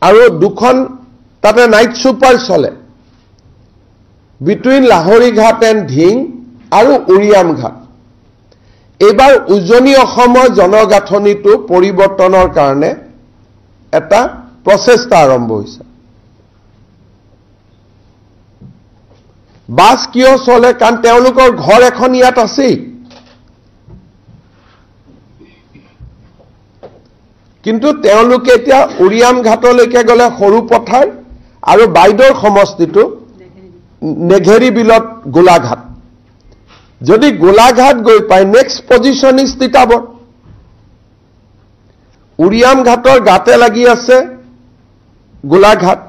আৰু দুখন তাতে নাইট ছুপাৰ চলে বিটুইন লাহৰীঘাট এণ্ড ধিং আৰু উৰিয়াম ঘাট এইবাৰ উজনি অসমৰ জনগাঁথনিটো পৰিৱৰ্তনৰ কাৰণে এটা প্ৰচেষ্টা আৰম্ভ হৈছে বাছ কিয় চলে কাৰণ তেওঁলোকৰ ঘৰ এখন ইয়াত আছেই কিন্তু তেওঁলোকে এতিয়া উৰিয়াম ঘাটলৈকে গ'লে সৰু পথাৰ আৰু বাইদৰ সমষ্টিটো নেঘেৰি বিলত গোলাঘাট যদি গোলাঘাট গৈ পায় নেক্সট পজিশন ইজ তিতাবৰ উৰিয়াম ঘাটৰ গাতে লাগি আছে গোলাঘাট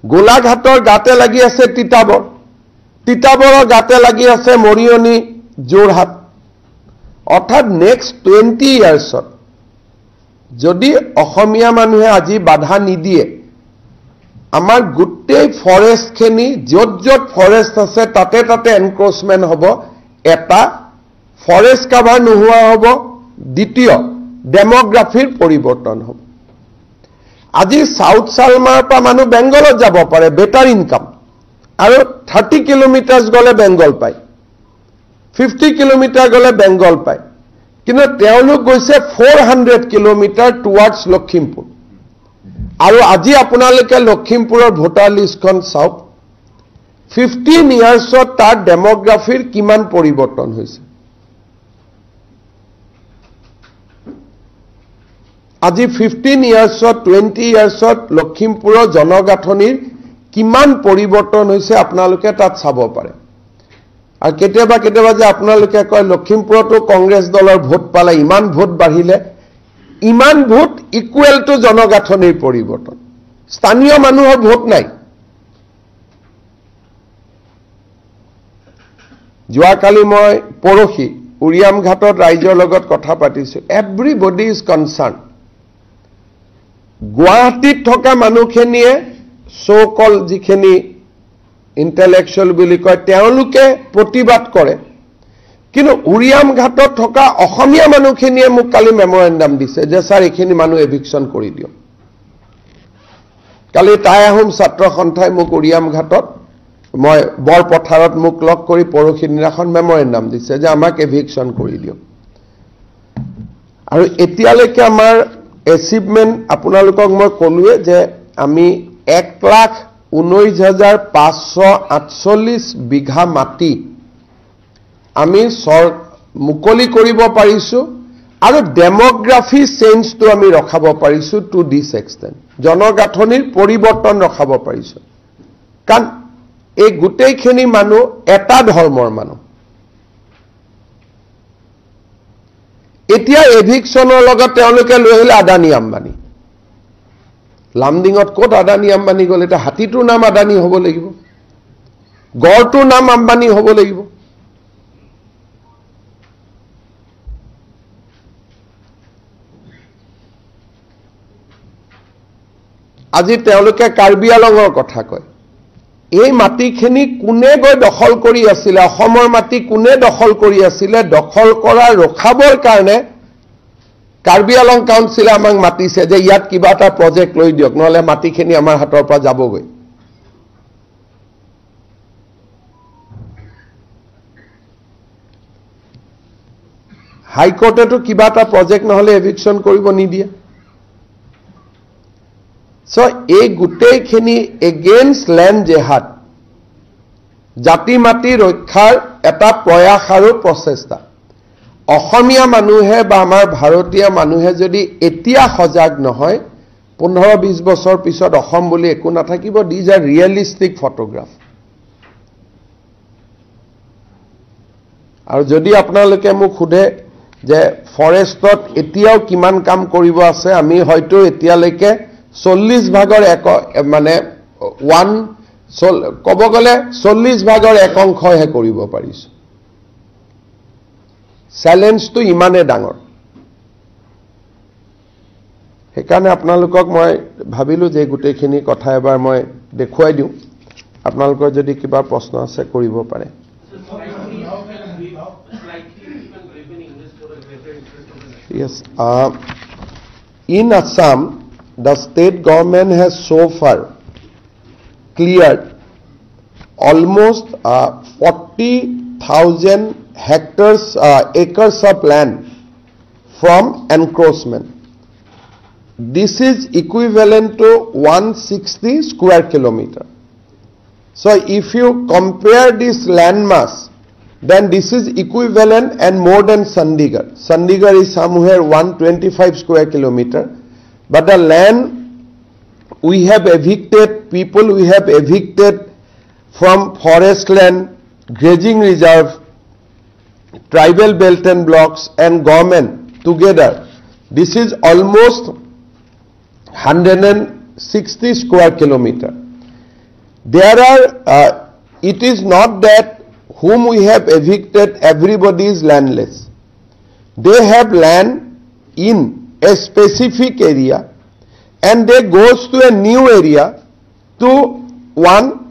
গোলাঘাটৰ গাতে লাগি আছে তিতাবৰ তিতাবৰৰ গাতে লাগি আছে মৰিয়নি যোৰহাট অৰ্থাৎ নেক্সট 20 ইয়াৰ্ছত যদি অসমীয়া মানুহে আজি বাধা নিদিয়ে আমাৰ গোটেই ফৰেষ্টখিনি য'ত য'ত ফৰেষ্ট আছে তাতে তাতে এনক্ৰোচমেন্ট হ'ব এটা ফৰেষ্ট কাভাৰ নোহোৱা হ'ব দ্বিতীয় ডেমোগ্ৰাফিৰ পৰিৱৰ্তন হ'ব আজি সাউথ সালমাৰ পৰা মানুহ বেংগলত যাব পাৰে বেটাৰ ইনকাম আৰু 30 কিলোমিটাৰ গ'লে বেংগল পায় 50 কিলোমিটাৰ গ'লে বেংগল পায় কিন্তু তেওঁলোক গৈছে 400 কিলোমিটাৰ টুৱাৰ্ডছ লখিমপুৰ আৰু আজি আপোনালোকে লখিমপুৰৰ ভোটাৰ লিষ্টখন চাওক 15 ইয়াৰ্ছত তাৰ ডেমোগ্ৰাফিৰ কিমান পৰিৱৰ্তন হৈছে আজি 15 ইয়াৰ্ছত 20 ইয়াৰ্ছত লখিমপুৰৰ জনগাঁথনিৰ কিমান পৰিৱৰ্তন হৈছে আপোনালোকে তাত চাব পাৰে আৰু কেতিয়াবা কেতিয়াবা যে আপোনালোকে কয় লখিমপুৰতো কংগ্ৰেছ দলৰ ভোট পালে ইমান ভোট বাঢ়িলে ইমান ভোট ইকুৱেল টু জনগাঁথনিৰ পৰিৱৰ্তন স্থানীয় মানুহৰ ভোট নাই যোৱাকালি মই পৰহি উৰিয়াম ঘাটত ৰাইজৰ লগত কথা পাতিছো এভৰিবডি ইজ কনচাৰ্ন গুৱাহাটীত থকা মানুহখিনিয়ে সো কল যিখিনি ইন্টেলেকচুৱেল বুলি কয় তেওঁলোকে প্ৰতিবাদ কৰে কিন্তু উৰিয়াম ঘাটত থকা অসমীয়া মানুহখিনিয়ে মোক কালি মেমৰেণ্ডাম দিছে যে স্যাৰ এইখিনি মানুহ এভিকশন কৰি দিয়ক কালি টাই আহোম ছাত্ৰ সন্থাই মোক উৰিয়াম ঘাটত মই বৰপথাৰত মোক লগ কৰি পৰহি দিনাখন মেমৰেণ্ডাম দিছে যে আমাক এভিকশন কৰি দিয়ক আৰু এতিয়ালৈকে আমাৰ এচিভমেন্ট আপোনালোকক মই কলোৱে যে আমি 1,19,548 বিঘা মাটি আমি মুকলি কৰিব পাৰিছো আৰু ডেমোগ্ৰাফি চেঞ্জটো আমি ৰখাব পাৰিছো টু দিস এক্সটেন্ট জনগাঁথনিৰ পৰিৱৰ্তন ৰখাব পাৰিছো কাৰণ এই গোটেইখিনি মানুহ এটা ধৰ্মৰ মানুহ এতিয়া এভিকশনৰ লগত তেওঁলোকে লৈ আহিলে আদানী আম্বানী লামডিঙত ক'ত আদানী আম্বানী গ'ল এটা হাতীটোৰ নাম আদানী হ'ব লাগিব গড়টোৰ নাম আম্বানী হ'ব লাগিব আজি তেওঁলোকে কাৰ্বি আলঙৰ কথা কয় এই মাটিখিনি কোনে গৈ দখল কৰি আছিল অসমৰ মাটি কোনে দখল কৰি আছিল দখল কৰা ৰখাবৰ কাৰণে কাৰ্বি আলং কাউন্সিলে আমাক মাতিছে যে ইয়াত কিবা এটা প্ৰজেক্ট লৈ দিয়ক নহলে মাটিখিনি আমাৰ হাতৰ পৰা যাবগৈ হাইকোৰ্টেটো কিবা এটা প্ৰজেক্ট নহলে এভিকশন কৰিব নিদিয়ে সো এই গোটেইখিনি এগেইনষ্ট ল্যান্ড জেহাদ জাতি মাটি ৰক্ষাৰ এটা প্ৰয়াস আৰু প্ৰচেষ্টা অসমীয়া মানুহে বা আমাৰ ভাৰতীয় মানুহে যদি এতিয়া সজাগ নহয় 15-20 বছৰ পিছত অসম বুলি একো নাথাকিব দিজ আৰ ৰিয়েলিষ্টিক ফটোগ্ৰাফ আৰু যদি আপোনালোকে মোক খুদে যে ফৰেষ্টত এতিয়াও কিমান কাম কৰিব আছে আমি হয়তো এতিয়ালৈকে 40 ভাগৰ এক মানে ওয়ান কব গলে 40 ভাগৰ এক অংশহে কৰিব পাৰিছো চ্যালেঞ্জটো ইমানে ডাঙৰ সেইকাৰণে আপোনালোকক মই ভাবিলো যে গোটেইখিনি কথা এবাৰ মই দেখুৱাই দিওঁ আপোনালোকৰ যদি কিবা প্ৰশ্ন আছে কৰিব পাৰে Yes, in Assam the state government has so far cleared almost 40,000 hectares, acres of land from encroachment. This is equivalent to 160 square kilometer. So if you compare this land mass, then this is equivalent and more than Chandigarh. Chandigarh is somewhere 125 square kilometer. But the land we have evicted, people we have evicted from forest land, grazing reserve, tribal belt and blocks and government together, this is almost 160 square kilometer. There are, it is not that whom we have evicted, everybody is landless. They have land in a specific area and they goes to a new area to one,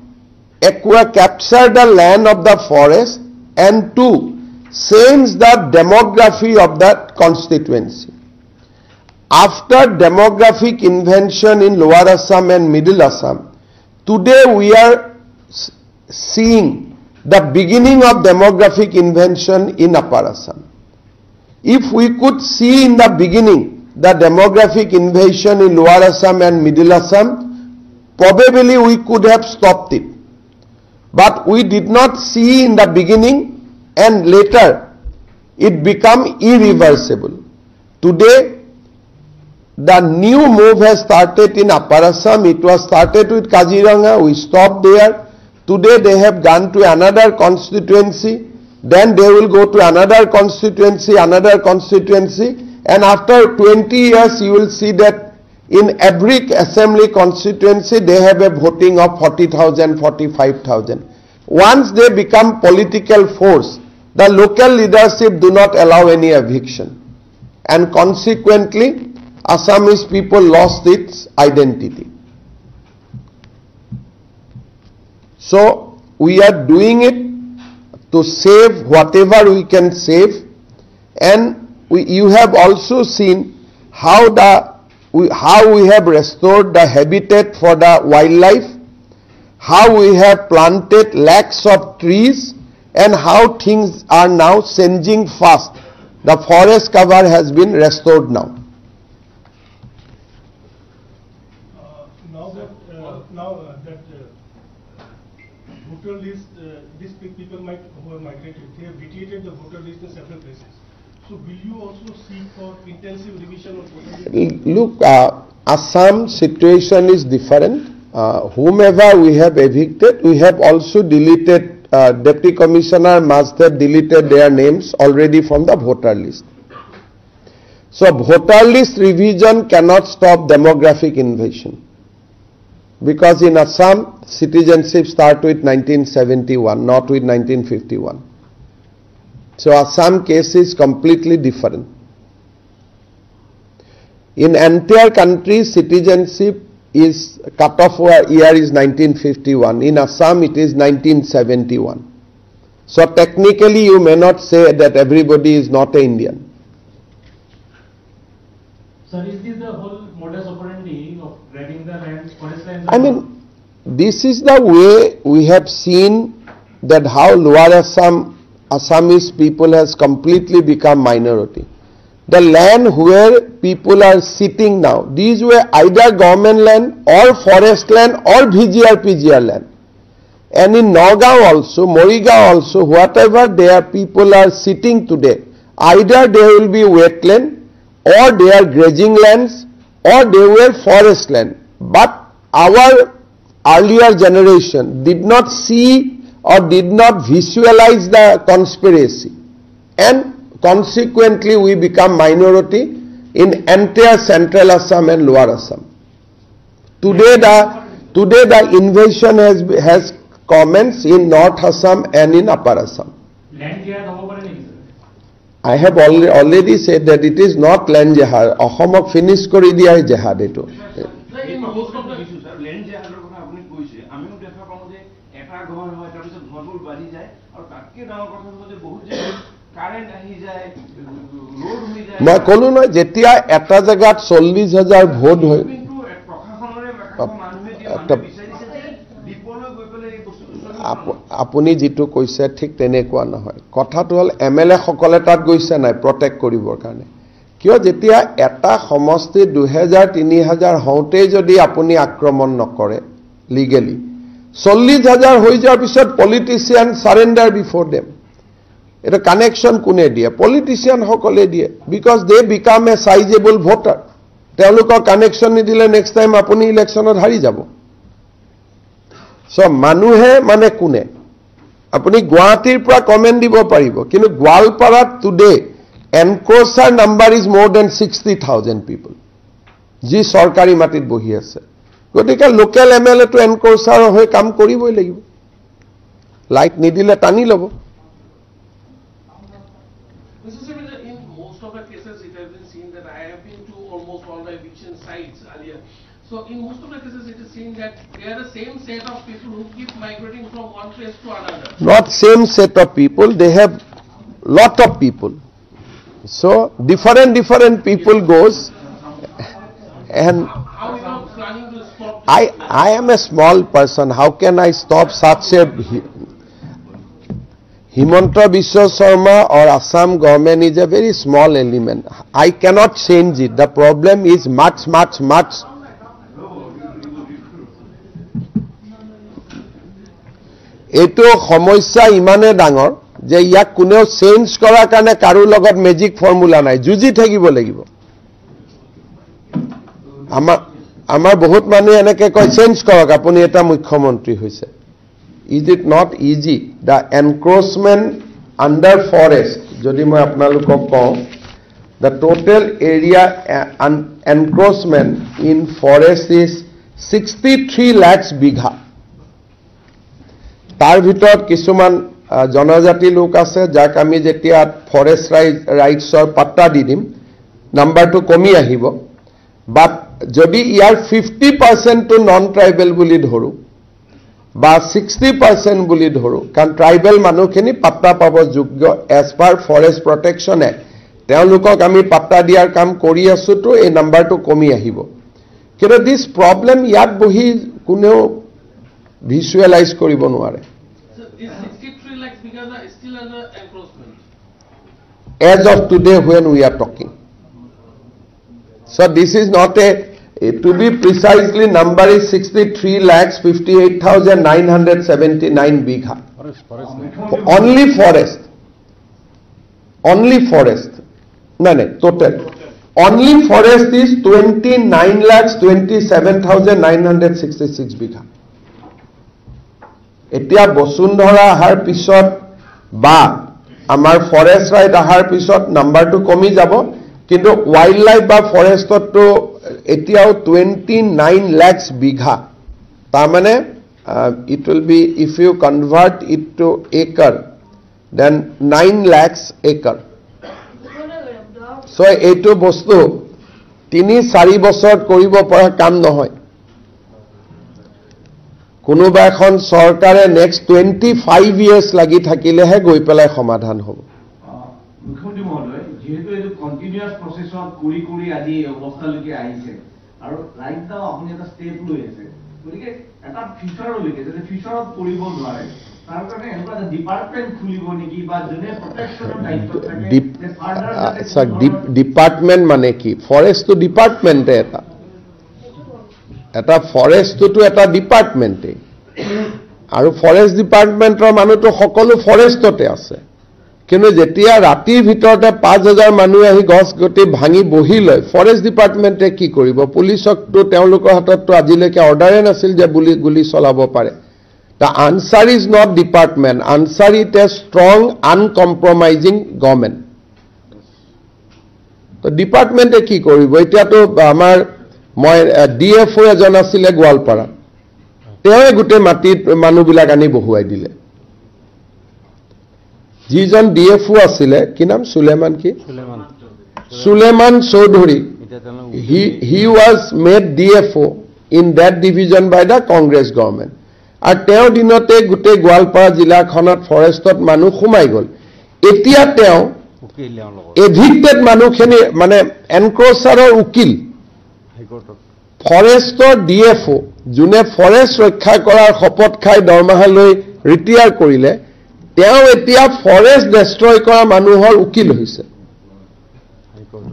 capture the land of the forest, and two, change the demography of that constituency. After demographic invention in Lower Assam and Middle Assam, today we are seeing the beginning of demographic invention in Upper Assam. If we could see in the beginning the demographic invasion in Lower Assam and Middle Assam, probably we could have stopped it. But we did not see in the beginning and later it became irreversible. Today, the new move has started in Upper Assam. It was started with Kaziranga. We stopped there. Today they have gone to another constituency. Then they will go to another constituency, and after 20 years you will see that in every assembly constituency they have a voting of 40,000, 45,000. Once they become political force, the local leadership do not allow any eviction. And consequently, Assamese people lost its identity. So we are doing it to save whatever we can save, and you have also seen how we have restored the habitat for the wildlife, how we have planted lakhs of trees, and how things are now changing fast. The forest cover has been restored now. Now that voter list, these people who are migrated, they have vitiated the voter list in several places. So will you also seek for intensive revision of voter list? Look, Assam situation is different. Whomever we have evicted, we have also deleted, Deputy Commissioner must have deleted their names already from the voter list. So voter list revision cannot stop demographic invasion. Because in Assam, citizenship start with 1971, not with 1951. So Assam case is completely different. In entire country, citizenship is cut-off year is 1951. In Assam, it is 1971. So technically, you may not say that everybody is not an Indian. Sir, is this the whole modus operandi of grabbing the land, forest lands? I mean, this is the way we have seen that how Lower Assam, Assamese people has completely become minority. The land where people are sitting now, these were either government land or forest land or VGR, PGR land. And in Nagaon also, Morigaon also, whatever their people are sitting today, either they will be wetland or they are grazing lands or they were forest land. But our earlier generation did not see or did not visualize the conspiracy, and consequently we become minority in entire Central Assam and Lower Assam. Today the invasion has commenced in North Assam and in Upper Assam. Land jihad hobo pare niki sir? I have already said that it is not land jihad. Ahomok finish kori diya jihad eto. মই কলো নহয় যেতিয়া এটা জায়গাত 40,000 vote হয় আপুনি যেটো কৈছে ঠিক তেনেকুৱা নহয় কথাটো হল এমএলএ সকলে তাত গৈছে নাই প্ৰটেক্ট কৰিবৰ কাৰণে কিয় যেতিয়া এটা সমষ্টি 2000-3000 হওঁতে যদি আপুনি আক্ৰমণ নকৰে লিগেলি 40000 হৈ যোৱাৰ পিছত পলিটিচিয়ান সাৰেন্ডাৰ বিফৰ দেম এটা কানেকশন কোনে দিয়ে পলিটিচিয়ান সকলে দিয়ে because they become a sizeable voter তেওঁলোকৰ কানেকশন নিদিলে নেক্সট টাইম আপুনি ইলেকশনত হাৰি যাব সো মানুহে মানে কোনে আপুনি গুৱাহাটীৰ পৰা কমেন্ট দিব পাৰিব কিন্তু গোৱালপাৰাত today encroacher number is more than 60,000 people যি সৰকাৰি মাটিত বহি আছে গতিকে লোকেল এমএলএ টু এনক্ৰোচাৰ হৈ কাম কৰিবই লাগিব লাইট নিদিলে টানি ল'ব In most of the cases, it has been seen that I have been to almost all the eviction sites earlier. So in most of the cases, it is seen that they are the same set of people who keep migrating from one place to another. Not same set of people, they have lot of people. So different people goes and How you are planning to stop this? I am a small person. How can I stop such a Himanta Biswa Sarma or Assam government is a very small element. I cannot change it. The problem is much. Eto সমস্যা ইমানে ডাঙৰ যে ইয়াক কোনেও change কৰাৰ কাৰণে কাৰো লগত মেজিক ফৰ্মুলা নাই যুজি থাকিব লাগিব আমাৰ বহুত মানুহে এনেকে কয় চেঞ্জ কৰক আপুনি এটা মুখ্যমন্ত্ৰী হৈছে Is it not easy? The encroachment under forest, jodi moi apnalukok kau, the total area encroachment in forest is 63 lakhs bigha. Tar bhitor kisuman janajati lok ase jak ami jetia forest rights or patta di dim number to komi ahibo but jodi yar 50% to non tribal buli dhoru বা 60% বুলি ধৰো কাৰণ tribal মানুহখিনি পাত্তা পাব যোগ্য as per forest protection act তেওঁলোকক আমি পাত্তা দিয়াৰ কাম কৰি আছো তো এই নাম্বাৰটো কমি আহিব কিন্তু দিস প্ৰবলেম ইয়াত বহি কোনেও ভিজুৱেলাইজ কৰিব নোৱাৰে So these 63 lakhs because are still under encroachment. as of today when we are talking so this is not a to be precisely number is 63,58,979 bigha. Only forest. No, total. Only forest is 29,27,966 bigha. Etia Bosundhara ahar pisot ba amar forest right ahar pisot number to komi jabo kintu wildlife ba forest to এতিয়াও 29 lakhs bigha tamane it will be if you convert it to acre then 9 lakhs acre so eto bostu 3-4 বছৰ কৰিব পৰা কাম নহয় কোনোবা এখন সৰকাৰে next 25 years লাগি থাকিলেহে গৈ পেলাই সমাধান হ'ব মুখ্যমন্ত্ৰী মহোদয় যেহেতু এই কন্টিনিউয়াস প্ৰসেছত কৰি আজি অৱস্থালৈকে আহিছে আৰু ৰাইট নাও আপুনি এটা ষ্টেপ লৈ আছে গতিকে এটা ফিচাৰলৈকে যদি ফিচাৰত কৰিব নোৱাৰে তাৰ কাৰণে এনেকুৱা এটা ডিপাৰ্টমেণ্ট খুলিব নেকি বা যোনে প্ৰটেকচনৰ দায়িত্ব থাকে যে ফাৰ্ডাৰ ডিপাৰ্টমেণ্ট মানে কি ফৰেষ্টটো ডিপাৰ্টমেণ্টে এটা ফৰেষ্টটো এটা ডিপাৰ্টমেণ্টে আৰু ফৰেষ্ট ডিপাৰ্টমেণ্টৰ মানুহটো সকলো ফৰেষ্টতে আছে কিন্তু যেতিয়া ৰাতিৰ ভিতৰতে 5000 মানুহ আহি গছ গটি ভাঙি বহি লয় ফৰেষ্ট ডিপাৰ্টমেণ্টে কি কৰিব পুলিচকটো তেওঁলোকৰ হাততটো আজিলৈকে অৰ্ডাৰে নাছিল যে গুলি চলাব পাৰে The answer is not department. Answer is a strong, uncompromising government. So department e ki koribo? Etia to amar moi DFO ejon asile Goalpara. Teo gute mati manu bilak ani bohuai dile. Jijon DFO asile ki naam Suleiman ki? Suleiman Chaudhary. He was made DFO in that division by the Congress government. আর তেও দিনতে গুটে গোৱালপাৰা জিলাখনত ফৰেষ্টত মানুহ খুমাই গল এতিয়া তেও এভিক্টেড মানুহখিনি মানে এনক্ৰোচাৰৰ উকিল ফৰেষ্টৰ DFO যোনে ফৰেষ্ট ৰক্ষা কৰাৰ শপত খাই দৰমহালৈ ৰিটায়াৰ কৰিলে তেওঁ এতিয়া ফৰেষ্ট ডেষ্ট্ৰয় কৰা মানুহৰ উকিল হৈছে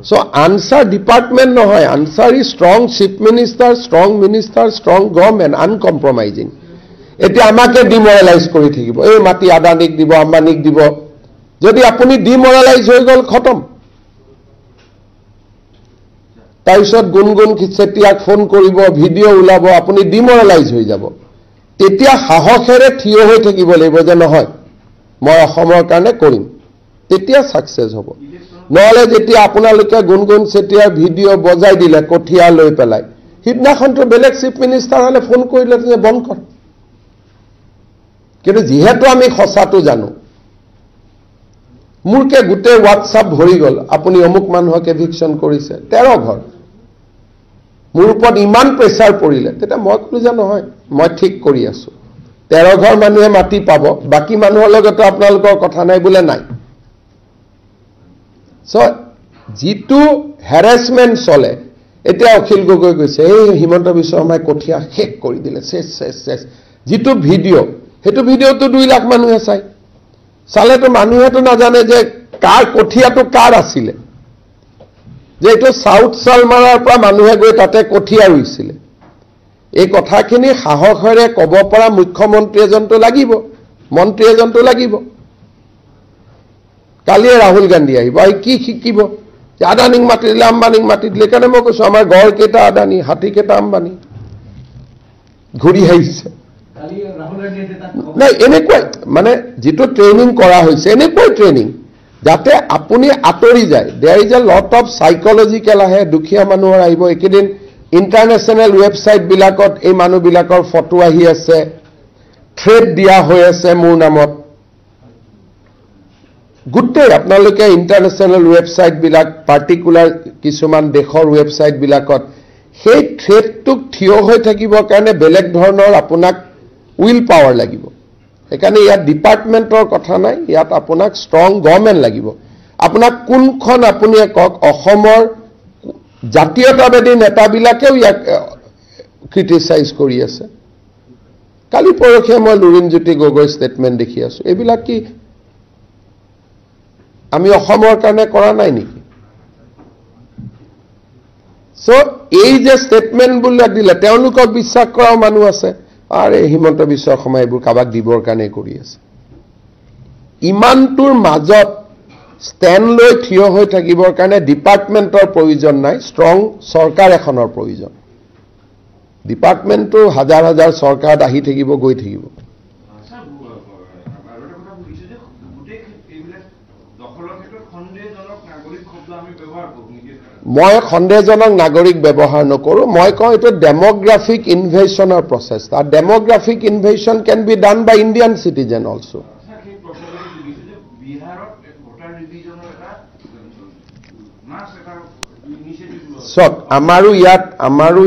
সো আনসাৰ ডিপাৰ্টমেন্ট নহয় answer is strong chief minister strong minister strong government uncompromising এতিয়া আমাকে ডিমৰালাইজ কৰি থাকিব এই মাটি আদানিক দিব আম্বানিক দিব যদি আপুনি ডিমৰালাইজ হৈ গল খতম তাৰপিছত গুণগুণ চেতিয়াক ফোন কৰিব ভিডিঅ' ওলাব আপুনি ডিমৰালাইজ হৈ যাব তেতিয়া সাহসেৰে থিয় হৈ থাকিব লাগিব যে নহয় মই অসমৰ কাৰণে কৰিম তেতিয়া সাকসেস হ'ব নহলে যেতিয়া আপোনালোকে গুণগুণ চেতিয়াৰ ভিডিঅ' বজাই দিলে কঠিয়া লৈ পেলাই হিদনাখনটো বেলেগ চিফ মিনিষ্টাৰ হলে ফোন কৰিলে যে বন্ধ কৰ কিন্তু যেহেতু আমি সঁচাটো জানো মোৰকে গোটেই হোৱাটছআপ ভৰি গল আপুনি অমুক মানুহক এভিকশন কৰিছে 13 ঘৰ মোৰ ওপৰত ইমান প্ৰেছাৰ পৰিলে তেতিয়া মই কলো যে নহয় মই ঠিক কৰি আছো 13 ঘৰ মানুহে মাটি পাব বাকি মানুহৰ লগত আপোনালোকৰ কথা নাই বোলে নাই সো জিতু হ্যাৰাসমেন্ট চলে এতিয়া অখিল গগৈ কৈছে এই হিমন্ত বিশ্ব শৰ্মাই কঠিয়া শেষ কৰি দিলে শেষ জিতু ভিডিঅ' হেতু ভিডিঅ'টো 2 লাখ মানুহে চাই চালেতো মানুহেতো নাজানে যে কাৰ কঠিয়াটো কাৰ আছিলে যে এটো সাউথ সালমাৰাৰ পৰা মানুহে গৈ তাতে কঠিয়া ৰুইছিলে এই কথাখিনি সাহসৰে ক'ব পৰা মুখ্যমন্ত্ৰী এজনটো লাগিব মন্ত্ৰী এজনটো লাগিব কালিয়ে ৰাহুল গান্ধী আহিব আই কি শিকিব আদানিক মাটি দিলে আম্বানিক মাটি দিলে কাৰণে মই কৈছো আমাৰ গড় কেইটা আদানি হাতী কেইটা আম্বানি ঘূৰি আহিছে কালি ৰাহুল গান্ধীয়ে নাই এনেকৈ মানে যেটো ট্ৰেইনিং কৰা হৈছে এনেকৈ ট্ৰেইনিং যাতে আপুনি আতৰি যায় there is a lot of psychological আহে দুখীয়া মানুহৰ আহিব একেদিন ইন্টাৰনেশনাল ওয়েবসাইট বিলাকত এই মানুহ বিলাকৰ ফটো আহি আছে থ্ৰেড দিয়া হৈ আছে মোৰ নামত গোটেই আপোনালোকে ইন্টাৰনেশনাল ওয়েবসাইট বিলাক পাৰ্টিকুলাৰ কিছুমান দেশৰ ওয়েবসাইট বিলাকত সেই থ্ৰেডটোক থিয় হৈ থাকিবৰ কাৰণে বেলেগ ধৰণৰ আপোনাক উইল পাৱাৰ লাগিব এখানে ইয়াত ডিপাৰ্টমেন্টৰ কথা নাই ইয়াত আপোনাক ষ্ট্ৰং গভৰ্ণমেণ্ট লাগিব আপোনাক কোনখন আপুনি কক অসমৰ জাতীয়তাবাদী নেতাবিলাকেও ইয়াক ক্ৰিটিসাইজ কৰি আছে কালি পৰখে মই লুৰিণজ্যোতি গগৈ ষ্টেটমেন্ট দেখি আছো এইবিলাক কি আমি অসমৰ কাৰণে কৰা নাই নেকি সো এই যে ষ্টেটমেন্ট বুলা দিলে তেওঁলোকক বিশ্বাস কৰা মানুহ আছে আৰে হিমন্ত বিশ্ব শৰ্মা এইবোৰ কাবাক দিবৰ কাৰণে কৰি আছে ইমানটোৰ মাজত ষ্টেণ্ড লৈ থিয় হৈ থাকিবৰ কাৰণে ডিপাৰ্টমেন্টৰ প্ৰয়োজন নাই ষ্ট্ৰং সৰকাৰ এখনৰ প্ৰয়োজন ডিপাৰ্টমেন্টটো হাজাৰ হাজাৰ সৰকাৰত আহি থাকিব গৈ থাকিব মই সন্দেহজনক নাগৰিক ব্যৱহাৰ নকৰো মই কওঁ এটো ডেমোগ্ৰাফিক ইনভেশনৰ process or demographic invasion can be done by Indian citizen also সক আমাৰো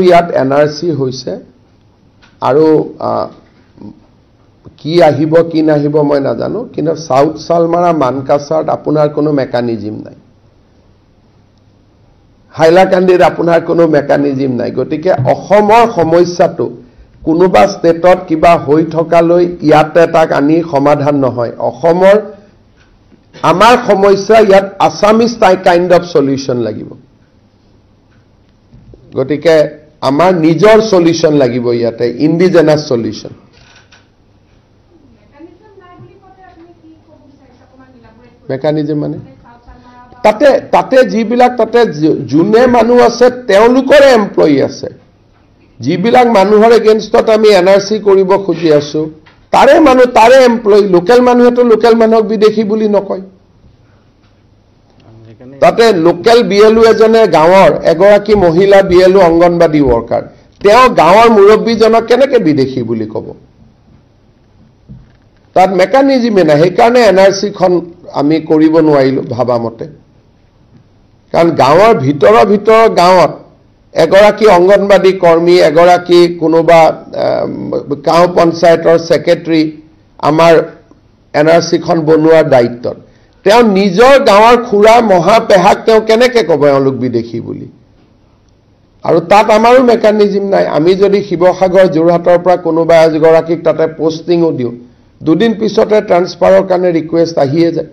ইয়াত এনআৰসি হৈছে আৰু কি আহিব কি নাহিব মই নাজানো কিন্তু সাউথ সালমাৰা মানকাছাৰত আপোনাৰ কোনো মেকানিজম নাই হাইলাকান্দিৰ আপোনাৰ কোনো মেকানিজম নাই গতিকে অসমৰ সমস্যাটো কোনোবা ষ্টেটত কিবা হৈ থকালৈ ইয়াতে তাক আনি সমাধান নহয় অসমৰ আমাৰ সমস্যা ইয়াত আসামিজ কাইন্ড অফ সলিউশন লাগিব গতিকে আমাৰ নিজৰ সলিউশন লাগিব ইয়াতে ইন্ডিজেনাস সলিউশন মেকানিজম মানে তাতে যিবিলাক তাতে জুনে মানুহ আছে তেওঁলোকৰে এমপ্লয়ি আছে যিবিলাক মানুহৰ এগেইনষ্টত আমি এনআৰসি কৰিব খুজি আছো তাৰে এমপ্লয়ি লোকেল মানুহেতো লোকেল মানুহক বিদেশী বুলি নকয় তাতে লোকেল বিএলও এজনে গাঁৱৰ এগৰাকী মহিলা বিএলও অংগনবাদী ওয়াৰ্কাৰ তেওঁ গাঁৱৰ মুৰব্বীজনক কেনেকৈ বিদেশী বুলি ক'ব তাত মেকানিজমে নাই সেইকাৰণে এনআৰসি খন আমি কৰিব নোৱাৰিলো ভাবা মতে কাৰণ গাঁৱৰ ভিতৰ গাঁৱত এগৰাকী অংগনবাদী কৰ্মী এগৰাকী কোনোবা গাঁও পঞ্চায়তৰ সেক্ৰেটাৰী আমাৰ এনআৰসি খন বনোৱাৰ দায়িত্বত তেওঁ নিজৰ গাঁৱৰ খুৰা মহাপেহাক তেওঁ কেনেকৈ ক'ব এওঁলোক বিদেশী বুলি আৰু তাত আমাৰো মেকানিজম নাই আমি যদি শিৱসাগৰ যোৰহাটৰ পৰা কোনোবা এগৰাকীক তাতে পোষ্টিংও দিওঁ দুদিন পিছতে ট্ৰান্সফাৰৰ কাৰণে ৰিকুৱেষ্ট আহিয়ে যায়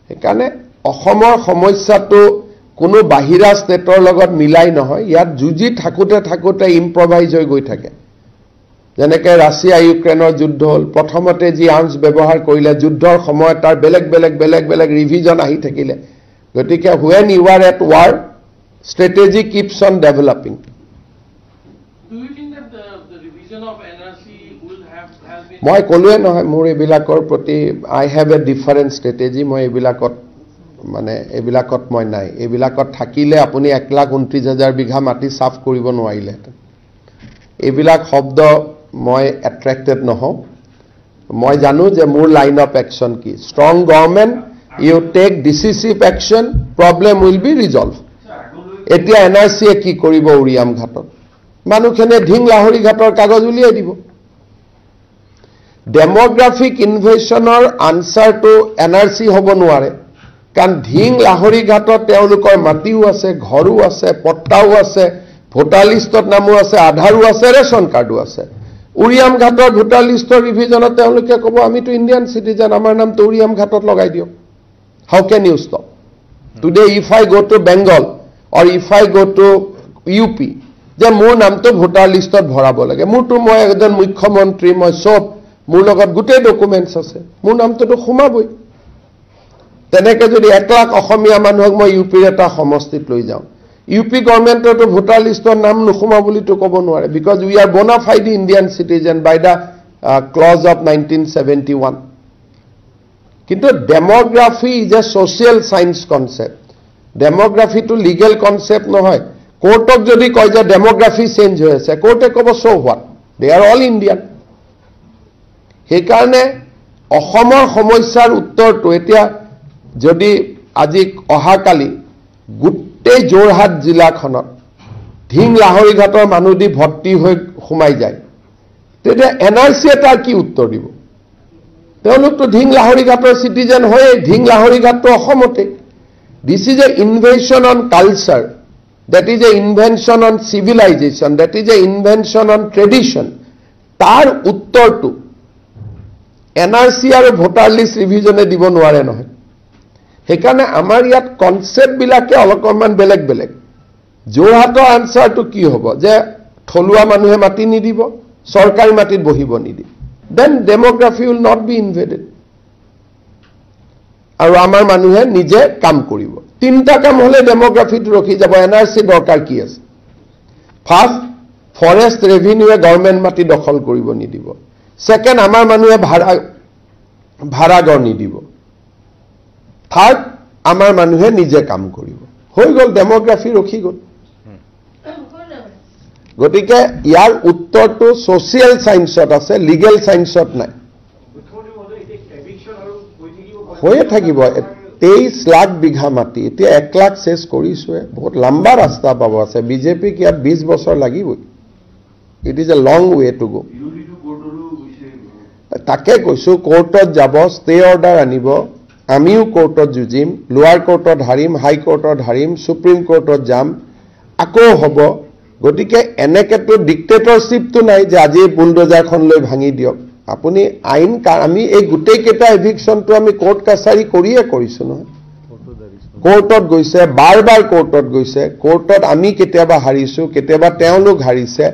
সেইকাৰণে অসমৰ সমস্যাটো কোনো বাহিৰা ষ্টেটৰ লগত মিলাই নহয় ইয়াত যুঁজি থাকোঁতে ইম্প্ৰভাইজ হৈ গৈ থাকে যেনেকৈ ৰাছিয়া ইউক্ৰেইনৰ যুদ্ধ হ'ল প্ৰথমতে যি আৰ্মছ ব্যৱহাৰ কৰিলে যুদ্ধৰ সময়ত তাৰ বেলেগ ৰিভিজন আহি থাকিলে গতিকে when you are at war strategy keeps on developing. Do you think that the revision of NRC will have been... মই ক'লোৱে নহয় মোৰ এইবিলাকৰ প্ৰতি I have a different strategy মই এইবিলাকত মানে এইবিলাকত মই নাই এইবিলাকত থাকিলে আপুনি 1,29,000 বিঘা মাটি সাফ কৰিব নোৱাৰিলে এইবিলাক শব্দ মই এট্ৰেক্টেড নহওঁ মই জানো যে মোৰ লাইন অফ একশন কি strong government you take decisive action problem will be resolve এতিয়া এনআৰসি কি কৰিব উৰিয়াম ঘাটত মানুহখনে ঢিং লাহৰি ঘাটৰ কাগজ উলিয়াই দিব ডেমোগ্ৰাফিক ইনভেশনৰ আনসাৰটো এনআৰসি হ'ব নোৱাৰে কাৰণ ঢিং লাহৰি ঘাটত তেওঁলোকৰ মাটিও আছে ঘৰো আছে পট্টাও আছে ভোটাৰ লিষ্টত নামো আছে আধাৰো আছে ৰেশন কাৰ্ডো আছে উৰিয়াম ঘাটৰ ভোটাৰ লিষ্টৰ ৰিভিজনত তেওঁলোকে ক'ব আমিতো ইণ্ডিয়ান সিটিজেন আমাৰ নামটো উৰিয়াম ঘাটত লগাই দিও how can you stop today if I go to Bengal or if I go to UP যে মোৰ নামটো ভোটাৰ লিষ্টত ভৰাব লাগে মোৰটো মই একজন মুখ্যমন্ত্ৰী মই সব মোৰ লগত গোটেই ডকুমেন্টছ আছে মোৰ নামটো সোমাবই তেনেকৈ যদি 1 লাখ অসমীয়া মানুহক মই ইউপিৰ এটা সমষ্টিত লৈ যাওঁ ইউপি গভৰ্নমেন্টটো ভোটাৰ লিষ্টৰ নাম নোসোমা বুলিতো ক'ব নোৱাৰে because we are bona fide Indian citizen by the clause of 1971 কিন্তু demography is a social science concept demography to legal concept নহয় কোৰ্টক যদি কয় যে ডেমোগ্ৰাফি চেঞ্জ হৈ আছে কোৰ্টে ক'ব so what they are all Indian সেইকাৰণে অসমৰ সমস্যাৰ উত্তৰটো এতিয়া যদি আজি অহাকালি গোটেই যোৰহাট জিলাখনত ঢিং লাহৰি ঘাটৰ মানুহ দি ভৰ্তি হৈ সোমাই যায় তেতিয়া এনআৰসি তাৰ কি উত্তৰ দিব তেওঁলোকতো ঢিং লাহৰি ঘাটৰ সিটিজেন হয় ঢিং লাহৰি ঘাটটো অসমতে This is an invasion on culture, that is an invention on civilization, that is an invention on tradition. Tar uttor to NRC aru voter list revision e dibo নোৱাৰে নহয় হেকাৰণে আমাৰ ইয়াত কনসেপ্ট বিলাকে অলকমান বেলেগ যোৰহাটৰ আনসাৰটো কি হ'ব যে থলুৱা মানুহে মাটি নিদিব সৰকাৰি মাটিত বহিব নিদি then demography will not be invaded আৰু আমাৰ মানুহে নিজে কাম কৰিব তিনটা কাম হলে ডেমোগ্ৰাফিটো ৰখি যাব এনআৰসি দৰকাৰ কি আছে ফাৰ্স্ট ফৰেষ্ট ৰেভিনিউৱে গভৰ্নমেন্ট মাটি দখল কৰিব নিদিব সেকেন্ড আমাৰ মানুহে ভাড়াঘৰ নিদিব থাৰ্ড আমাৰ মানুহে নিজে কাম কৰিব হৈ গল ডেমোগ্ৰাফি ৰখি গল গতিকে ইয়াৰ উত্তৰটো সোশিয়েল সায়েন্সত আছে লিগেল সায়েন্সত নাই হয়ে থাকিব 23 লাখ বিঘা মাটি এতিয়া 1 লাখ শেষ কৰিছোৱে বহুত লম্বা ৰাস্তা পাব আছে বিজেপি কি 20 বছৰ লাগিবই it is a long way to go তাকে কৈছো কোৰ্টত যাব ষ্টে অৰ্ডাৰ আনিব আমিও কোৰ্টত যুজিম লোৱাৰ কোৰ্টত হাৰিম হাই কোৰ্টত হাৰিম সুপ্ৰিম কোৰ্টত যাম আকৌ হ'ব গতিকে এনেকেতো ডিক্টেটৰশিপটো নাই যে আজি বুলডোজাৰখন লৈ ভাঙি দিয়ক আপুনি আইন আমি এই গোটেই কেটা এভিকশনটো আমি কোৰ্ট কাছাৰী কৰিয়ে কৰিছো নহয় কোৰ্টত গৈছে বাৰবাৰ কোৰ্টত গৈছে কোৰ্টত আমি কেতিয়াবা হাৰিছো কেতিয়াবা তেওঁলোক হাৰিছে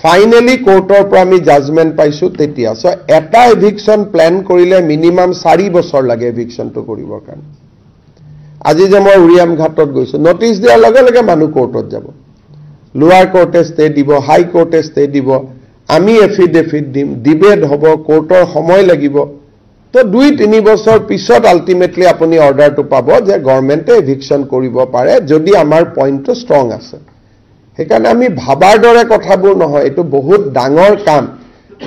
ফাইনালি কোৰ্টৰ পৰা আমি জাজমেন্ট পাইছো তেতিয়া সো এটা এভিকশন প্ল্যান কৰিলে মিনিমাম 4 বছৰ লাগে এভিকশনটো কৰিবৰ কাৰণে আজি যে মই উৰিয়াম ঘাটত গৈছো নটিচ দিয়াৰ লগে লগে মানুহ কোৰ্টত যাব লোৱাৰ কোৰ্টে ষ্টে দিব হাই কোৰ্টে ষ্টে দিব আমি এফিডেভিট দিম ডিবেট হ'ব কোৰ্টৰ সময় লাগিব তো 2-3 বছৰ পিছত আলটিমেটলি আপুনি অৰ্ডাৰটো পাব যে গভৰ্নমেন্টে এভিকশন কৰিব পাৰে যদি আমাৰ পইণ্টটো ষ্ট্ৰং আছে হেকাৰণে আমি ভাবাৰ দৰে কথাবোৰ নহয় এটো বহুত ডাঙৰ কাম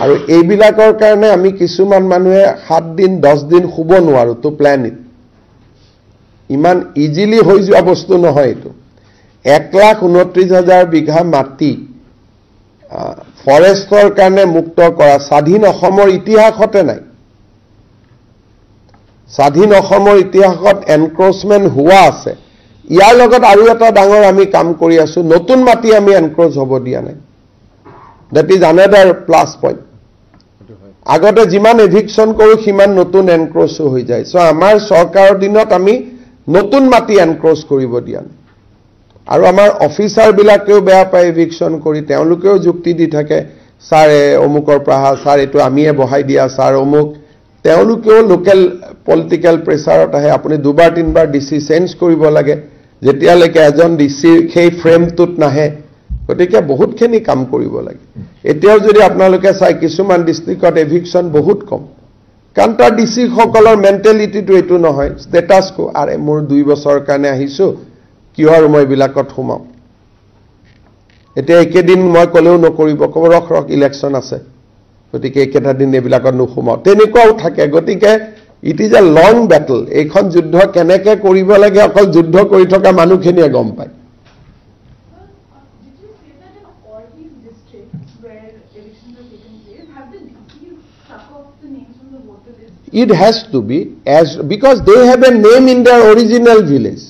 আৰু এইবিলাকৰ কাৰণে আমি কিছুমান মানুহে 7 দিন 10 দিন শুব নোৱাৰো তো প্ল্যান ইট ইমান ইজিলি হৈ যোৱা বস্তু নহয় এটো 1,29,000 বিঘা মাটি ফৰেষ্টৰ কাৰণে মুক্ত কৰা স্বাধীন অসমৰ ইতিহাসতে নাই স্বাধীন অসমৰ ইতিহাসত এনক্ৰোচমেন্ট হোৱা আছে ইয়াৰ লগত আৰু এটা ডাঙৰ আমি কাম কৰি আছো নতুন মাটি আমি এনক্ৰোচ হ'ব দিয়া নাই that is another plus point আগতে যিমান এভিকশন কৰো সিমান নতুন এনক্ৰোচ হৈ যায় সো আমাৰ চৰকাৰৰ দিনত আমি নতুন মাটি এনক্ৰোচ কৰিব দিয়া নাই আৰু আমাৰ অফিচাৰ বিলাকেও বেয়া পায় এভিকশন কৰি তেওঁলোকেও যুক্তি দি থাকে সাৰে অমুকৰ প্ৰাহা সাৰ এটো আমিয়ে বহাই দিয়া সাৰ অমুক তেওঁলোকেও লোকেল পলিটিক্যাল প্ৰেছাৰত আহে আপুনি দুবাৰ তিনবাৰ ডিসি চেঞ্জ কৰিব লাগে যেতিয়ালৈকে এজন ডিসি সেই ফ্ৰেমটোত নাহে গতিকে বহুতখিনি কাম কৰিব লাগে এতিয়াও যদি আপোনালোকে চাই কিছুমান ডিস্ট্ৰিক্টত এভিকশন বহুত কম কাৰণ তাৰ ডিসি সকলৰ মেন্টালিটিটো এটো নহয় ষ্টেটাস কো আৰে মোৰ 2 বছৰৰ কাৰণে আহিছো কিহৰ মই বিলাকত সোমাম এতিয়া একেদিন মই কলেও নকৰিব কব ৰখ ইলেকশন আছে গতিকে একেটা দিন এবিলাকত নুসুমাও তেনেকুৱাও থাকে গতিকে it is a long battle এইখন যুদ্ধ কেনেকে কৰিব লাগে অকল যুদ্ধ কৰি থকা মানুহখিনিয়ে গম পায় It has to be as because they have a name in their original village.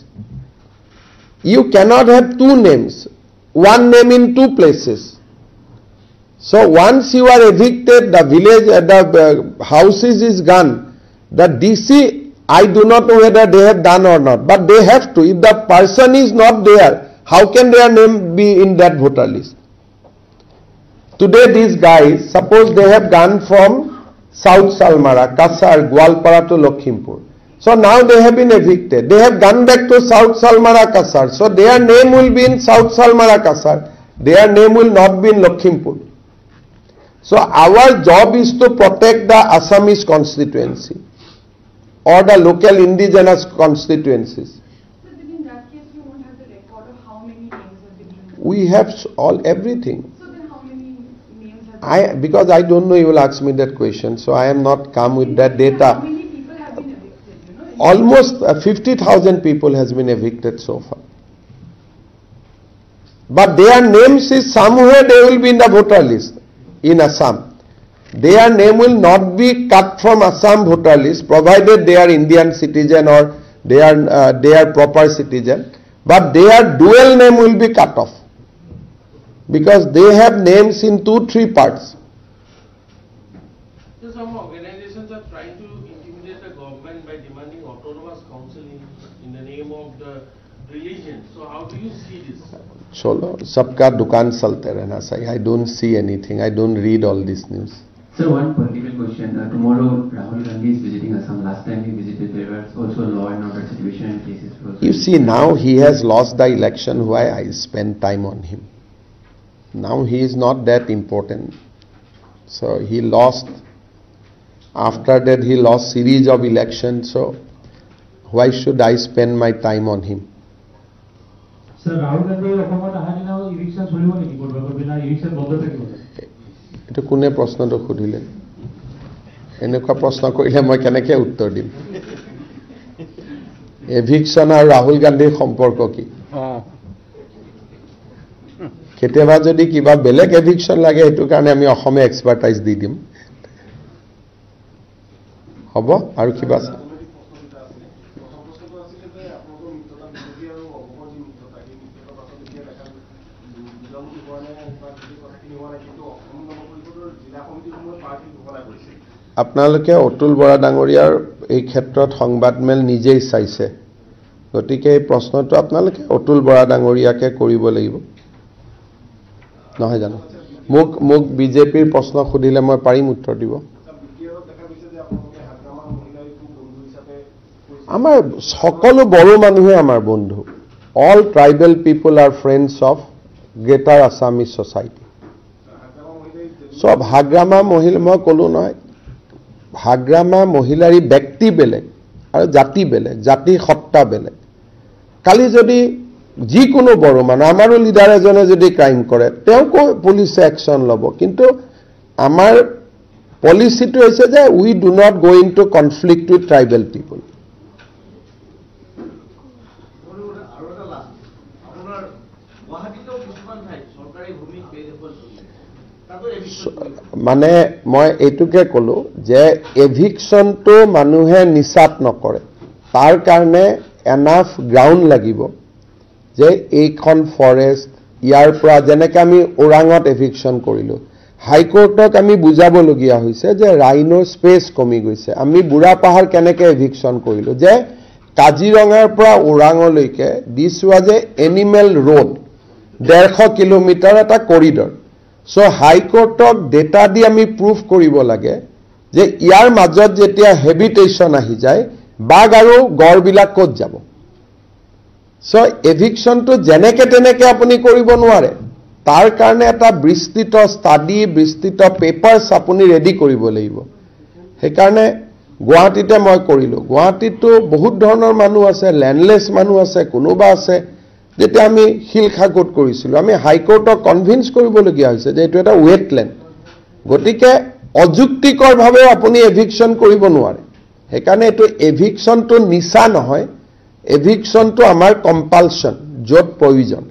You cannot have two names, one name in two places. So once you are evicted, the village, the houses is gone. The DC, I do not know whether they have done or not, but they have to. If the person is not there, how can their name be in that voter list? Today these guys, suppose they have gone from South Salmara, Kasar, Gwalpara to Lakhimpur. So now they have been evicted. They have gone back to South Salmara, Kasar. So their name will be in South Salmara, Kasar. Their name will not be in Lakhimpur. So our job is to protect the Assamese constituency or the local indigenous constituencies. But in that case, you won't have the record of how many names have been used. We have everything. So then how many names have been Because I don't know, you will ask me that question, so I am not come with that data. How many people have been evicted, Almost 50,000 people has been evicted so far. But their names is somewhere they will be in the voter list in Assam. Their name will not be cut from Assam voter list provided they are Indian citizen or they are proper citizen. But their dual name will be cut off. Because they have names in 2-3 parts. So some organizations are trying to intimidate the government by demanding autonomous council in the name of the religion. So how do you see this? Cholo, sabka dukan chalte rehna sahi. I don't see anything. I don't read all this news. Sir, one political question. Tomorrow, Rahul Gandhi is visiting Assam. Last time he visited, there was also law and order situation and cases. You see, now he has lost the election. Why I spend time on him? Now he is not that important. So he lost. After that, he lost series of elections. So why should I spend my time on him? Sir, Rahul Gandhi অসমত আহা দিনা election চলিব নেকি কৰবাৰ বিনা election বন্ধ থাকিব এটো কোনে প্ৰশ্নটো খুদিলে এনেকুৱা প্ৰশ্ন কৰিলে মই কেনেকৈ উত্তৰ দিম এভিকশন আৰু ৰাহুল গান্ধীৰ সম্পৰ্ক কি কেতিয়াবা যদি কিবা বেলেগ এভিকশন লাগে এটো কাৰণে আমি অসমে এক্সপাৰ্টাইজ দি দিম হ'ব আৰু কিবা আপোনালোকে অতুল বৰা ডাঙৰীয়াৰ এই ক্ষেত্ৰত সংবাদমেল নিজেই চাইছে গতিকে এই প্ৰশ্নটো আপোনালোকে অতুল বৰা ডাঙৰীয়াকে কৰিব লাগিব নহয় জানো মোক বিজেপিৰ প্ৰশ্ন খুদিলে মই পাৰিম উত্তৰ দিব আমাৰ সকলো বড়ো মানুহে আমাৰ বন্ধু all tribal people R friends of greater Assamese society সব হাগ্ৰামা মহিলা মই কলো নহয় হাগ্ৰামা মহিলাৰী ব্যক্তি বেলেগ আৰু জাতি বেলেগ জাতি সত্তা বেলেগ কালি যদি যিকোনো বড় মানুহ আমাৰো লিডাৰ এজনে যদি ক্ৰাইম কৰে তেওঁকো পুলিচে একশন ল'ব কিন্তু আমাৰ পলিচিটো হৈছে যে we do not go into conflict with tribal people মানে মই এইটোকে কলো যে এভিকশনটো মানুহে নিচাত নকৰে তাৰ কাৰণে এনাফ গ্ৰাউণ্ড লাগিব যে এইখন ফৰেষ্ট ইয়াৰ পৰা যেনেকৈ আমি ওৰাঙত এভিকশ্যন কৰিলোঁ, হাইকোৰ্টক আমি বুজাবলগীয়া হৈছে যে ৰাইনৰ স্পেচ কমি গৈছে। আমি বুঢ়া পাহাৰ কেনেকৈ এভিকশ্যন কৰিলোঁ যে কাজিৰঙাৰ পৰা ওৰাঙলৈকে this was a animal road, 150 kilometre এটা কৰিডৰ। চ' হাইকোৰ্টক ডেটা দি আমি প্ৰুভ কৰিব লাগে যে ইয়াৰ মাজত যেতিয়া হেবিটেশ্যন আহি যায় বাঘ আৰু গড়বিলাক ক'ত যাব। চ' এভিকশ্যনটো যেনেকৈ তেনেকৈ আপুনি কৰিব নোৱাৰে, তাৰ কাৰণে এটা বিস্তৃত ষ্টাডি, বিস্তৃত পেপাৰ্ছ আপুনি ৰেডি কৰিব লাগিব। সেইকাৰণে গুৱাহাটীতে মই কৰিলোঁ। গুৱাহাটীততো বহুত ধৰণৰ মানুহ আছে, লেণ্ডলেছ মানুহ আছে, কোনোবা আছে। যেতিয়া আমি শিলখাকুত কৰিছিলোঁ, আমি হাইকোৰ্টক কনভিন্স কৰিবলগীয়া হৈছে যে এইটো এটা ৱেটলেণ্ড, গতিকে অযুক্তিকৰভাৱেও আপুনি এভিকশ্যন কৰিব নোৱাৰে। সেইকাৰণে এইটো এভিকশ্যনটো নিচা নহয়, এভিকশ্যনটো আমাৰ কম্পালশ্যন য'ত প্ৰয়োজন।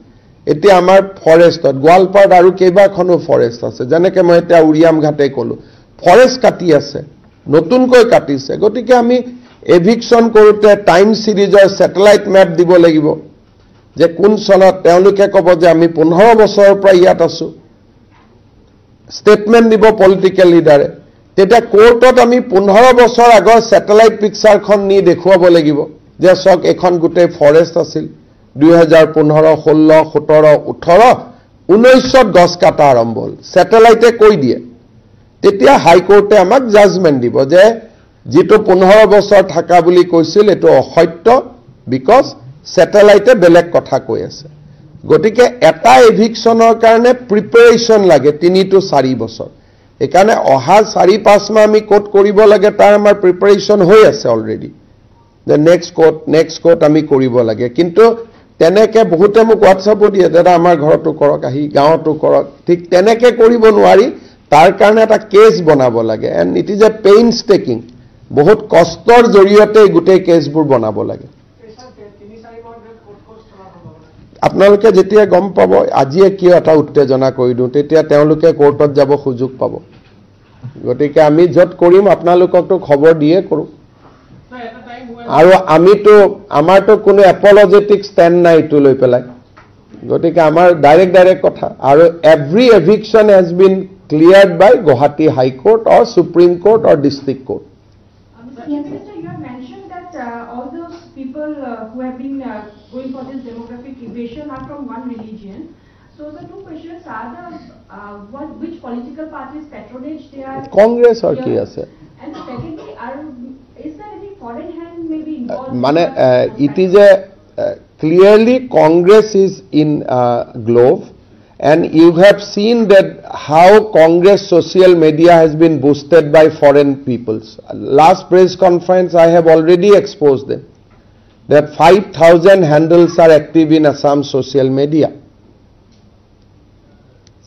এতিয়া আমাৰ ফৰেষ্টত গোৱালপাৰাত আৰু কেইবাখনো ফৰেষ্ট আছে, যেনেকৈ মই এতিয়া উৰিয়াম ঘাটে ক'লোঁ, ফৰেষ্ট কাটি আছে, নতুনকৈ কাটিছে। গতিকে আমি এভিকশ্যন কৰোঁতে টাইম ছিৰিজৰ ছেটেলাইট মেপ দিব লাগিব যে কোন চনত তেওঁলোকে ক'ব যে আমি 15 বছৰৰ পৰা ইয়াত আছোঁ, ষ্টেটমেণ্ট দিব পলিটিকেল লিডাৰে। তেতিয়া কোৰ্টত আমি 15 বছৰ আগৰ ছেটেলাইট পিকচাৰখন নি দেখুৱাব লাগিব যে চাওক এখন গোটেই ফৰেষ্ট আছিল, 2015, 16, 17, 18, 19ত গছ কাটা আৰম্ভ হ'ল, ছেটেলাইটে কৈ দিয়ে। তেতিয়া হাইকোৰ্টে আমাক জাজমেণ্ট দিব যে যিটো 15 বছৰ থকা বুলি কৈছিল এইটো অসত্য, বিকজ ছেটেলাইটে বেলেগ কথা কৈ আছে। গতিকে এটা এভিকশ্যনৰ কাৰণে প্ৰিপেৰেশ্যন লাগে 3 to 4 বছৰ। সেইকাৰণে অহা 4-5 মাহ আমি ক'ত কৰিব লাগে তাৰ আমাৰ প্ৰিপেৰেশ্যন হৈ আছে অলৰেডি, যে নেক্সট ক'ত আমি কৰিব লাগে। কিন্তু তেনেকৈ বহুতে মোক হোৱাটছআপো দিয়ে, দাদা আমাৰ ঘৰতো কৰক, আহি গাঁৱতো কৰক। ঠিক তেনেকৈ কৰিব নোৱাৰি, তাৰ কাৰণে এটা কেছ বনাব লাগে। And it is a পেইনছ taking, বহুত কষ্টৰ জৰিয়তে গোটেই কেছবোৰ বনাব লাগে। আপোনালোকে যেতিয়া গম পাব, আজিয়ে কিয় এটা উত্তেজনা কৰি দিওঁ, তেতিয়া তেওঁলোকে কোৰ্টত যাব সুযোগ পাব। গতিকে আমি য'ত কৰিম আপোনালোককতো খবৰ দিয়ে কৰোঁ। আৰু আমাৰতো কোনো এপলজেটিক ষ্টেণ্ড নাই এইটো লৈ পেলাই। গতিকে আমাৰ ডাইৰেক্ট কথা। আৰু every eviction has been cleared by Guwahati high court or supreme court or district court. Minister, you have mentioned that all those people who have been going for this demographic evasion are from one religion. So the two questions are which political parties patronage they are? Congress or কি আছে? And secondly, is there any foreign hand maybe involved? মানে it is a clearly Congress is in glove, and you have seen that how Congress social media has been boosted by foreign peoples. Last press conference I have already exposed them, that 5,000 handles are active in Assam social media.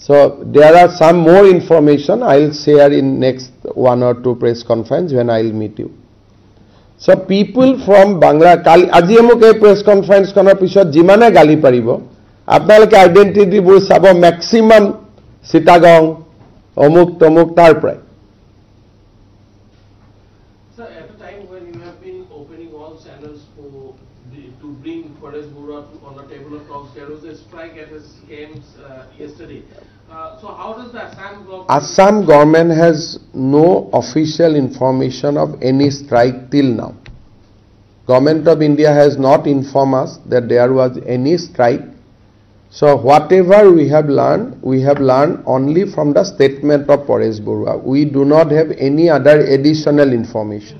So there are some more information I'll share in next 1 or 2 press conference when I'll meet you. So people from Bangla, আজিয়ে মোক এই press কনফাৰেন্সখনৰ পিছত যিমানে গালি পাৰিব, আপোনালোকে আইডেণ্টিটিবোৰ চাব, maximum Chittagong অমুক তমুক তাৰ পৰাই। Sir, at a time when you have been opening all channels to bring Forest Bureau on the table of talks, there was a strike at his camps yesterday. So how does the Assam government has no official information of any strike till now. Government of India has not informed us that there was any strike. So whatever we have learned only from the statement of Paresh Barua. We do not have any other additional information.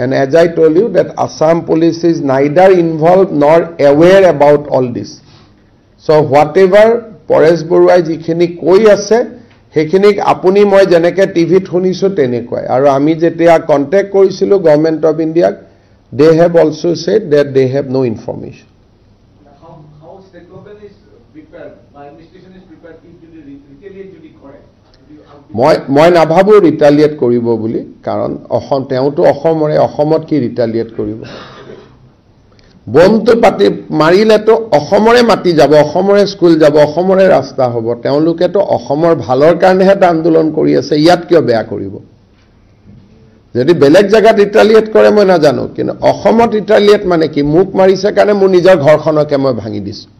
And as I told you that Assam police is neither involved nor aware about all this. So whatever Paresh Barua যিখিনি কৈ আছে সেইখিনিক আপুনি মই যেনেকৈ টিভিত শুনিছোঁ তেনেকুৱাই। আৰু আমি যেতিয়া কণ্টেক্ট কৰিছিলোঁ গভৰ্ণমেণ্ট অফ ইণ্ডিয়াক, they have also said that they have no information. How state government is prepared, my administration is prepared to retaliate যদি কৰে? মই নাভাবোঁ ৰিটালিয়েট কৰিব বুলি, কাৰণ তেওঁতো অসমত কি ৰিটালিয়েট কৰিব? বমটো পাতি মাৰিলেতো অসমৰে মাটি যাব, অসমৰে স্কুল যাব, অসমৰে ৰাস্তা হ'ব। তেওঁলোকেতো অসমৰ ভালৰ কাৰণেহে এটা আন্দোলন কৰি আছে, ইয়াত কিয় বেয়া কৰিব? যদি বেলেগ জায়গাত ৰিটালিয়েট কৰে মই নাজানো, কিন্তু অসমত ৰিটালিয়েট মানে কি? মোক মাৰিছে কাৰণে মোৰ নিজৰ ঘৰখনকে মই ভাঙি দিছোঁ,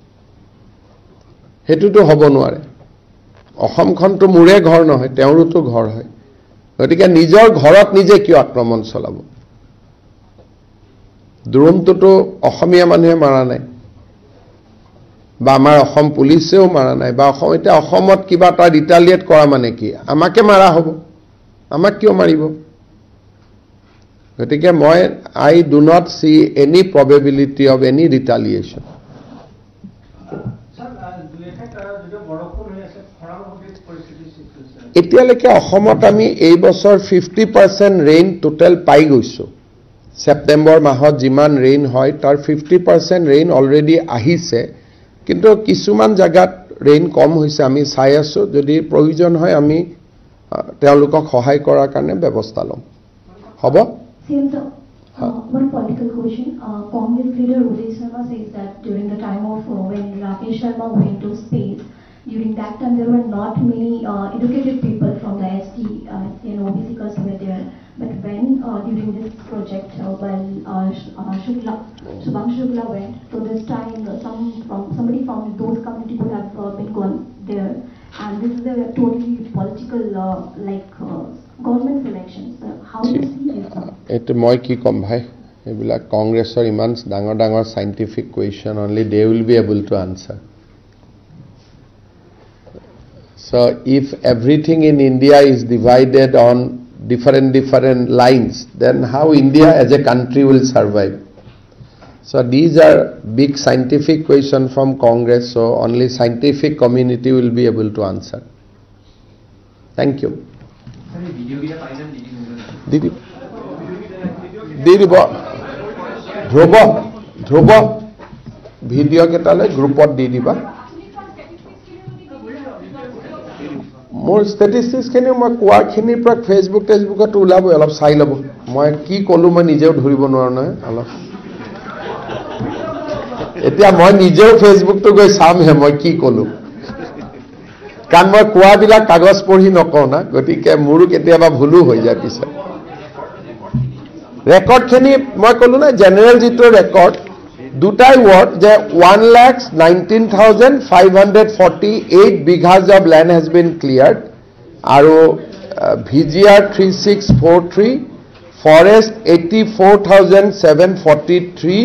সেইটোতো হ'ব নোৱাৰে। অসমখনটো মোৰে ঘৰ নহয়, তেওঁৰোতো ঘৰ হয়। গতিকে নিজৰ ঘৰত নিজে কিয় আক্ৰমণ চলাব? ড্ৰোনটোতো অসমীয়া মানুহে মাৰা নাই, বা আমাৰ অসম পুলিচেও মাৰা নাই, বা এতিয়া অসমত কিবা এটা ৰিটালিয়েট কৰা মানে কি? আমাকে মাৰা হ'ব, আমাক কিয় মাৰিব? গতিকে I do not see any probability of any retaliation. এতিয়ালৈকে অসমত আমি এই বছৰ 50% ৰেইন টোটেল পাই গৈছোঁ। ছেপ্টেম্বৰ মাহত যিমান ৰেইন হয় তাৰ 50% ৰেইন অলৰেডি আহিছে, কিন্তু কিছুমান জায়গাত ৰেইন কম হৈছে, আমি চাই আছোঁ। যদি প্ৰয়োজন হয় আমি তেওঁলোকক সহায় কৰাৰ কাৰণে ব্যৱস্থা ল'ম। হ'ব? One political question. Congress leader Udai Sharma says that during the time of when Rakesh Sharma went to space, during that time there were not many educated people from the ST and OBC class were there. But when during this project, while Shubhangshu Shukla went, so this time somebody from those community would have been gone there, and this is a totally political government selection. So how do you see this? Eto moi ki kom bhai, ebilak Congressor iman dangor scientific question, only they will be able to answer. So if everything in India is divided on different lines, then how India as a country will survive? So these are big scientific questions from Congress, so only scientific community will be able to answer. Thank you. Dhruv video' কেইটালৈ গ্ৰুপত দি দিবা। মোৰ ষ্টেটিষ্টিক্সখিনিও মই কোৱাখিনিৰ পৰা ফেচবুকত ওলাবই, অলপ চাই ল'ব। মই কি ক'লোঁ মই নিজেও ধৰিব নোৱাৰো নহয় অলপ। এতিয়া মই নিজেও ফেচবুকটো গৈ চামহে মই কি ক'লোঁ, কাৰণ মই কোৱাবিলাক কাগজ পঢ়ি নকওঁ না, গতিকে মোৰো কেতিয়াবা ভুলো হৈ যায়। পিছত ৰেকৰ্ডখিনি মই ক'লোঁ না, জেনেৰেল যিটো ৰেকৰ্ড দুটাই ৱৰ্ড যে 1,19,548 বিঘাজ of land has been cleared, আৰু VGR 3643, ফৰেষ্ট 84,743,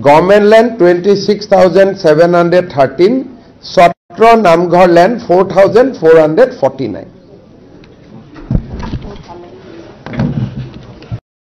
গভৰ্ণমেণ্ট লেণ্ড 26,713, সত্ৰ নামঘৰ লেণ্ড 4,449.